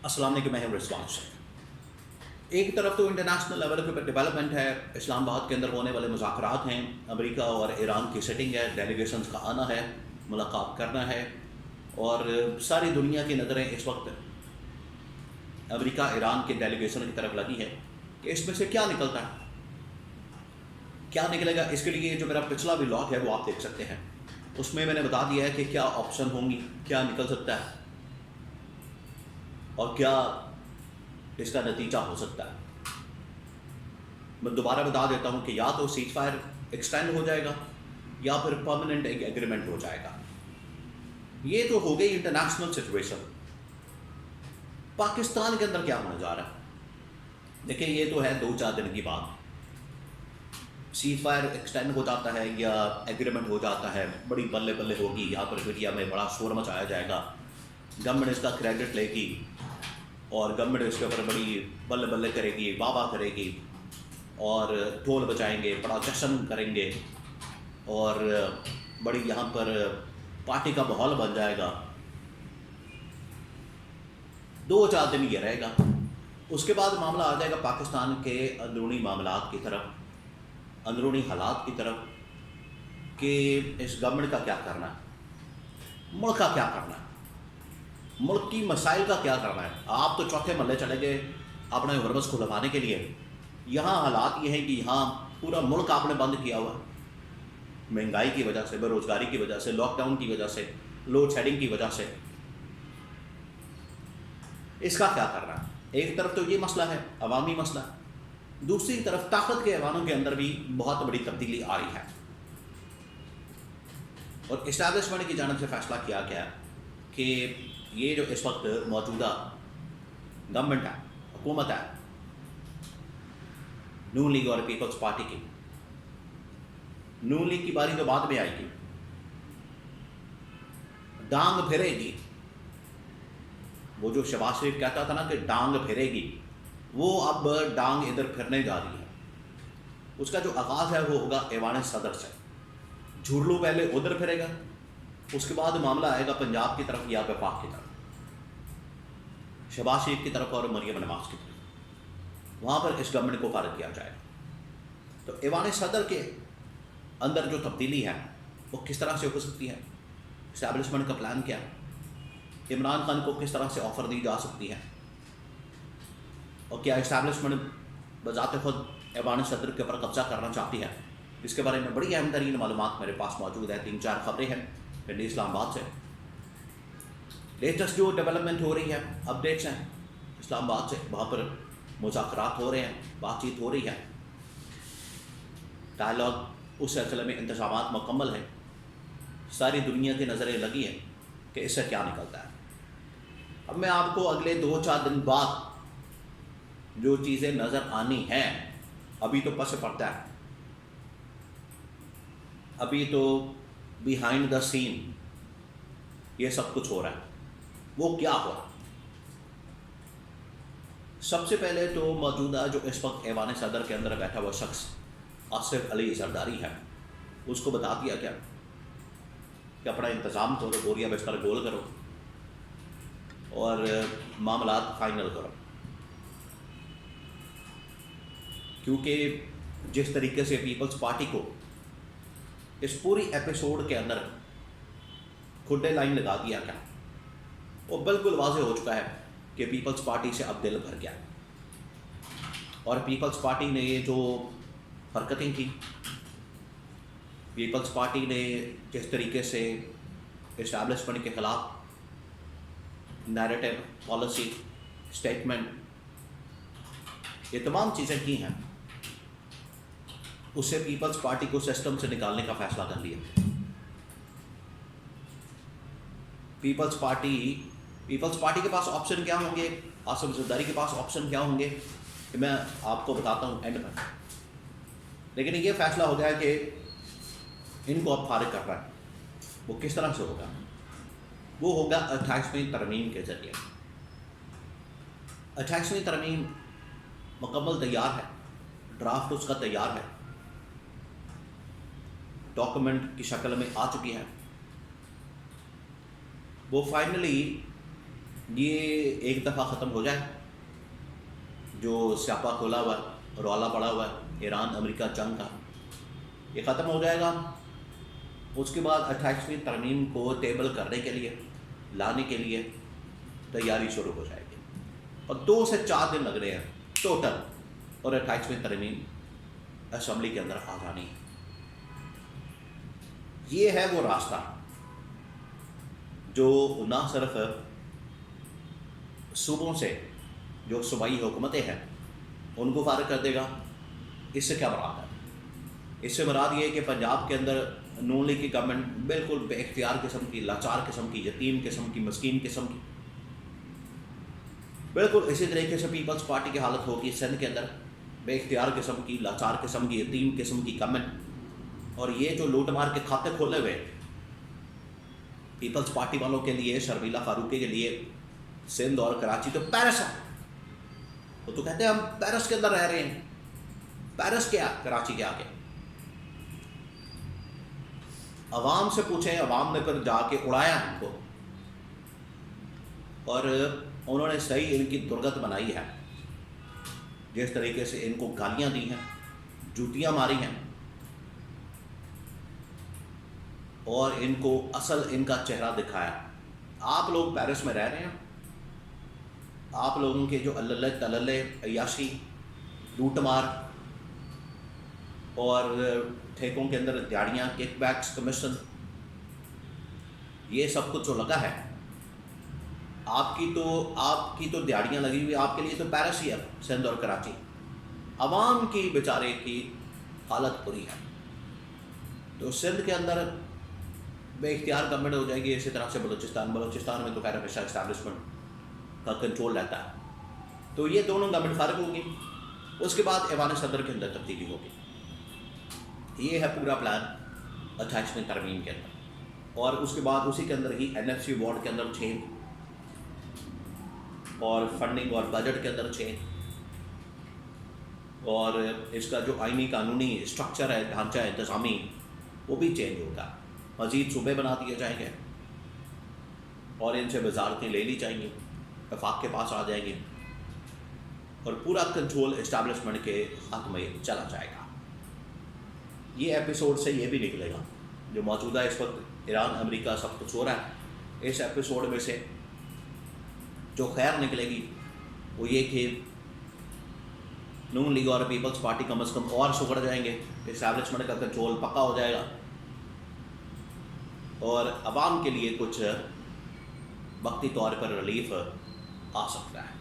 अस्सलाम वालेकुम, मैं हूं रिजवान शेख। एक तरफ तो इंटरनेशनल लेवल पे डेवलपमेंट है, इस्लामाबाद के अंदर होने वाले मुज़ाकरात हैं, अमेरिका और ईरान की सेटिंग है, डेलीगेशंस का आना है, मुलाकात करना है और सारी दुनिया की नज़रें इस वक्त अमेरिका ईरान के डेलीगेशन की तरफ लगी है कि इसमें से क्या निकलता है, क्या निकलेगा। इसके लिए जो मेरा पिछला व्लॉग है वो आप देख सकते हैं, उसमें मैंने बता दिया है कि क्या ऑप्शन होंगी, क्या निकल सकता है और क्या इसका नतीजा हो सकता है। मैं दोबारा बता देता हूं कि या तो सीज फायर एक्सटेंड हो जाएगा या फिर परमानेंट एक एग्रीमेंट हो जाएगा। ये तो हो गई इंटरनेशनल सिचुएशन। पाकिस्तान के अंदर क्या होने जा रहा है, देखिए ये तो है 2-4 दिन की बात। सीज फायर एक्सटेंड हो जाता है या एग्रीमेंट हो जाता है, बड़ी बल्ले बल्ले होगी, यहाँ पर मीडिया में बड़ा शोर मचाया जाएगा, गवर्नमेंट इसका क्रेडिट लेगी और गवर्नमेंट इसके ऊपर बड़ी बल्ले बल्ले करेगी, वाह वाह करेगी और ढोल बजाएंगे, बड़ा जश्न करेंगे और बड़ी यहाँ पर पार्टी का माहौल बन जाएगा। 2-4 दिन ये रहेगा, उसके बाद मामला आ जाएगा पाकिस्तान के अंदरूनी मामलात की तरफ, अंदरूनी हालात की तरफ कि इस गवर्नमेंट का क्या करना है, मुल्क का क्या करना है, मुल्क की मसाइल का क्या करना है। आप तो चौथे महल्ले चले गए अपने गुरबत को लगाने के लिए, यहाँ हालात ये हैं कि यहाँ पूरा मुल्क आपने बंद किया हुआ, महंगाई की वजह से, बेरोजगारी की वजह से, लॉकडाउन की वजह से, लोड शेडिंग की वजह से। इसका क्या करना है। एक तरफ तो ये मसला है, अवामी मसला, दूसरी तरफ ताकत के ऐवानों के अंदर भी बहुत बड़ी तब्दीली आ रही है और इस्टेब्लिशमेंट की जानिब से फैसला किया गया कि ये जो इस वक्त मौजूदा गवर्नमेंट है, हुकूमत है नून लीग और पीपल्स पार्टी की, नून लीग की बारी तो बाद में आएगी, डांग फिरेगी। वो जो शहबाज शरीफ कहता था ना कि डांग फिरेगी, वो अब डांग इधर फिरने जा रही है। उसका जो आगाज़ है वो होगा ऐवान सदर से, झुरलू पहले उधर फिरेगा, उसके बाद मामला आएगा पंजाब की तरफ या वफाक की तरफ, शहबाज शरीफ की तरफ और मरियम नवाज की तरफ। वहाँ पर इस गवर्नमेंट को फारिग किया जाएगा। तो ऐवान सदर के अंदर जो तब्दीली है वो किस तरह से हो सकती है, इस्टेब्लिशमेंट का प्लान क्या है, इमरान खान को किस तरह से ऑफ़र दी जा सकती है और क्या इस्टेब्लिशमेंट बजाते खुद ऐवान सदर के ऊपर कब्जा करना चाहती है। इसके बारे में बड़ी अहम तरीन मालूमात मेरे पास मौजूद है। 3-4 खबरें हैं पिंडी इस्लामाबाद से, लेटेस्ट जो डेवलपमेंट हो रही है, अपडेट्स हैं इस्लामाबाद से। वहाँ पर मुज़ाकरात हो रहे हैं, बातचीत हो रही है, डायलॉग, उस सिलसिले में इंतज़ामात मुकम्मल हैं। सारी दुनिया की नज़रें लगी हैं कि इससे क्या निकलता है। अब मैं आपको अगले 2-4 दिन बाद जो चीज़ें नज़र आनी हैं, अभी तो पस पड़ता है, अभी तो बिहाइंड द सीन ये सब कुछ हो रहा है। वो क्या हो रहा है, सबसे पहले तो मौजूदा जो इस वक्त ऐवान सदर के अंदर बैठा हुआ शख्स आसिफ अली जरदारी है, उसको बता दिया क्या कि अपना इंतज़ाम करो, बोरिया बिस्तर गोल करो और मामलात फाइनल करो। क्योंकि जिस तरीके से पीपल्स पार्टी को इस पूरी एपिसोड के अंदर खुड्डे लाइन लगा दिया क्या, वो बिल्कुल वाज़ेह हो चुका है कि पीपल्स पार्टी से अब दिल भर गया और पीपल्स पार्टी ने ये जो हरकतें की, पीपल्स पार्टी ने जिस तरीके से इस्टेब्लिशमेंट के ख़िलाफ़ नैरेटिव, पॉलिसी स्टेटमेंट, ये तमाम चीज़ें की हैं, उससे पीपल्स पार्टी को सिस्टम से निकालने का फैसला कर लिया। पीपल्स पार्टी के पास ऑप्शन क्या होंगे, आसिफ जरदारी के पास ऑप्शन क्या होंगे, कि मैं आपको बताता हूँ एंड में। लेकिन ये फैसला हो गया कि इनको अब फारिग करना है। वो किस तरह से होगा, वो होगा 28वीं तरमीम के ज़रिए। 28वीं तरमीम मुकम्मल तैयार है, ड्राफ्ट उसका तैयार है, डॉक्यूमेंट की शक्ल में आ चुकी है। वो फाइनली ये एक दफ़ा ख़त्म हो जाए, जो स्यापा खोला हुआ रौला पड़ा हुआ है ईरान अमेरिका जंग का, ये ख़त्म हो जाएगा। उसके बाद 28वीं तरमीम को टेबल करने के लिए, लाने के लिए तैयारी शुरू हो जाएगी और 2 से 4 दिन लग रहे हैं टोटल, और 28वीं तरमीम असम्बली के अंदर आ जानी है। ये है वो रास्ता जो ना सिर्फ सूबों से जो सूबाई हुकूमतें हैं उनको फारिग कर देगा। इससे क्या मुराद है? इससे मुराद ये है कि पंजाब के अंदर नून लीग की गवर्नमेंट बिल्कुल बेख्तियार किस्म की, लाचार किस्म की, यतीम किस्म की, मस्कीन किस्म की, बिल्कुल इसी तरीके से पीपल्स पार्टी की हालत होगी सिंध के अंदर, बेख्तियार किस्म की, लाचार किस्म की, यतीम किस्म की गवर्नमेंट। और ये जो लूट मार के खाते खोले हुए पीपल्स पार्टी वालों के लिए, शर्मिला फारूकी के लिए, सिंध और कराची तो पेरिस है। वो तो कहते हैं हम पेरिस के अंदर रह रहे हैं। पेरिस क्या, कराची के आगे? अवाम से पूछें, अवाम ने कर जाके उड़ाया इनको, और उन्होंने सही इनकी दुर्गत बनाई है। जिस तरीके से इनको गालियां दी हैं, जूतियां मारी हैं, और इनको असल इनका चेहरा दिखाया। आप लोग पेरिस में रह रहे हैं, आप लोगों के जो अल्लल्ले तलल्ले, अय्याशी, लूटमार और ठेकों के अंदर दिहाड़ियाँ, किकबैक्स, कमीशन, ये सब कुछ जो लगा है, आपकी तो दिहाड़ियाँ लगी हुई, आपके लिए तो पेरिस ही है, सिंध और कराची। अवाम की बेचारे की हालत बुरी है। तो सिंध के अंदर बेख्तियार गवर्नमेंट हो जाएगी। इसी तरह से बलूचिस्तान में तो खैर हमेशा इस्टेब्लिशमेंट का कंट्रोल रहता है। तो ये दोनों गवर्नमेंट फारिग होगी, उसके बाद ऐवान सदर के अंदर तब्दीली होगी। ये है पूरा प्लान 28वीं तरमीम के अंदर। और उसके बाद उसी के अंदर ही NFC वार्ड के अंदर चेंज, और फंडिंग और बजट के अंदर चेंज, और इसका जो आइनी कानूनी स्ट्रक्चर है, ढांचा है इंतज़ामी, वो भी चेंज होगा। मज़ीद सूबे बना दिए जाएंगे और इनसे वजारतें ले ली जाएंगी, वफाक के पास आ जाएंगी, और पूरा कंट्रोल इस्टेब्लिशमेंट के हाथ में चला जाएगा। ये एपिसोड से ये भी निकलेगा जो मौजूदा इस वक्त ईरान अमेरिका सब कुछ हो रहा है। इस एपिसोड में से जो खैर निकलेगी वो ये कि नून लीग और पीपल्स पार्टी कम अज़ कम और सुधर जाएंगे, इस्टेब्लिशमेंट का कंट्रोल पक्का हो जाएगा, और आवाम के लिए कुछ वक्ती तौर पर रिलीफ आ सकता है।